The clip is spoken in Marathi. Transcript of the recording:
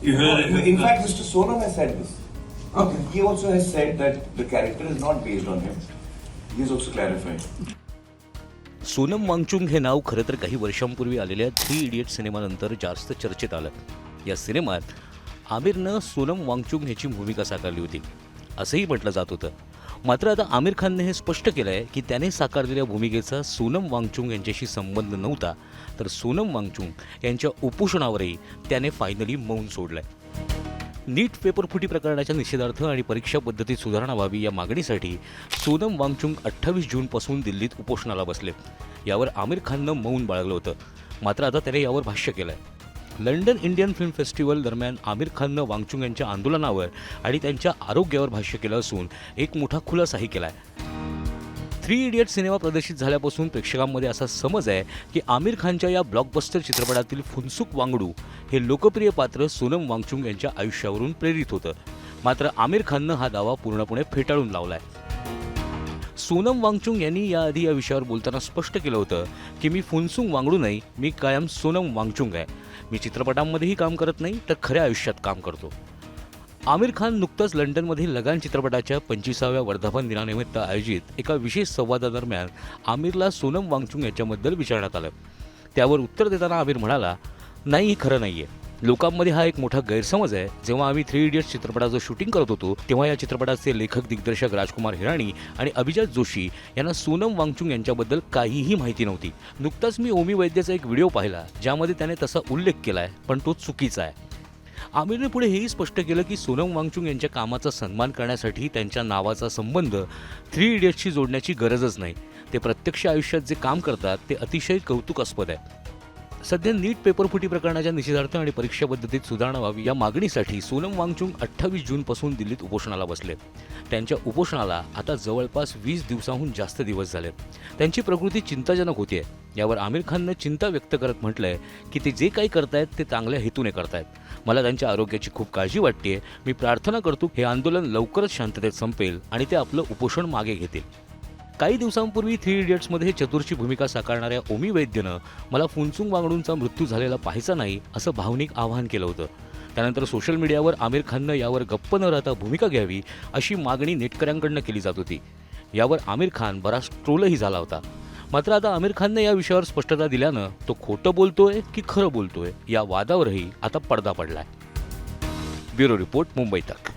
In fact, Mr. Sonam has said this. Okay. He also has said that the character is not based on him. He has also clarified. Sonam Wangchuk हे नाव खरं तर काही वर्षांपूर्वी आलेल्या 3 इडियट सिनेमानंतर जास्त चर्चेत आलं. या सिनेमात आमिरनं सोनम वांगचुक ह्याची भूमिका साकारली होती असंही म्हटलं जात होतं. मात्र आता आमिर खानने हे स्पष्ट केलं आहे की त्याने साकारलेल्या भूमिकेचा सोनम वांगचुक यांच्याशी संबंध नव्हता, तर सोनम वांगचुक यांच्या उपोषणावरही त्याने फायनली मौन सोडलंय. नीट पेपरफुटी प्रकरणाच्या निषेधार्थ आणि परीक्षा पद्धतीत सुधारणा व्हावी या मागणीसाठी सोनम वांगचुक 28 जूनपासून दिल्लीत उपोषणाला बसले. यावर आमिर खाननं मौन बाळगलं होतं. मात्र आता त्याने यावर भाष्य केलं आहे. लंडन इंडियन फिल्म फेस्टिवल दरम्यान आमिर खाननं वांगचुक यांच्या आंदोलनावर आणि त्यांच्या आरोग्यावर भाष्य केलं असून एक मोठा खुलासाही केला आहे. 3 इडियट सिनेमा प्रदर्शित झाल्यापासून प्रेक्षकांमध्ये असा समज आहे की आमिर खानच्या या ब्लॉकबस्टर चित्रपटातील फुनसुक वांगडू हे लोकप्रिय पात्र सोनम वांगचुक यांच्या आयुष्यावरून प्रेरित होतं. मात्र आमिर खाननं हा दावा पूर्णपणे फेटाळून लावलाय. सोनम वांगचुक यांनी याआधी या विषयावर बोलताना स्पष्ट केलं होतं की मी फुनसुक वांगडू नाही, मी कायम सोनम वांगचुक आहे. मी चित्रपटांमध्येही काम करत नाही, तर खऱ्या आयुष्यात काम करतो. आमिर खान नुकताच लंडनमधील लगान चित्रपटाच्या 25व्या वर्धापन दिनानिमित्त आयोजित एका विशेष संवादादरम्यान आमिरला सोनम वांगचुक यांच्याबद्दल विचारण्यात आलं. त्यावर उत्तर देताना आमिर म्हणाला, नाही, हे खरं नाहीये. लोकांमध्ये हा एक मोठा गैरसमज आहे. जेव्हा आम्ही 3 इडियट्स चित्रपटाचं शूटिंग करत होतो तेव्हा या चित्रपटाचे लेखक दिग्दर्शक राजकुमार हिराणी आणि अभिजात जोशी यांना सोनम वांगचुक यांच्याबद्दल काहीही माहिती नव्हती. नुकताच मी ओमी वैद्याचा एक व्हिडिओ पाहिला ज्यामध्ये त्याने तसा उल्लेख केलाय, पण तो चुकीचा आहे. आमिरने पुढे हेही स्पष्ट केलं की सोनम वांगचुक यांच्या कामाचा सन्मान करण्यासाठी त्यांच्या नावाचा संबंध 3 इडियट्सशी जोडण्याची गरजच नाही. ते प्रत्यक्ष आयुष्यात जे काम करतात ते अतिशय कौतुकास्पद आहे. सध्या नीट पेपरफुटी प्रकरणाच्या निषेधार्थ आणि परीक्षा पद्धतीत सुधारणा व्हावी या मागणीसाठी सोनम वांगचुक 28 जूनपासून दिल्लीत उपोषणाला बसले. त्यांच्या उपोषणाला आता जवळपास 20 दिवसांहून जास्त दिवस झाले. त्यांची प्रकृती चिंताजनक होतीये. यावर आमिर खाननं चिंता व्यक्त करत म्हटलंय की ते जे काही करतायत ते चांगल्या हेतूने करतायत. मला त्यांच्या आरोग्याची खूप काळजी वाटते. मी प्रार्थना करतो हे आंदोलन लवकरच शांततेत संपेल आणि ते आपलं उपोषण मागे घेतील. काही दिवसांपूर्वी 3 इडियट्समध्ये चतुरची भूमिका साकारणाऱ्या ओमी वैद्यनं मला फुनसुक वांगडूंचा मृत्यू झालेला पाहायचा नाही असं भावनिक आवाहन केलं होतं. त्यानंतर सोशल मीडियावर आमिर खाननं यावर गप्प न राहता भूमिका घ्यावी अशी मागणी नेटकऱ्यांकडनं केली जात होती. यावर आमिर खान बराच ट्रोलही झाला होता. मात्र आता आमिर खाननं या विषयावर स्पष्टता दिल्यानं तो खोटं बोलतोय की खरं बोलतोय या वादावरही आता पडदा पडलाय. ब्युरो रिपोर्ट, मुंबई तक.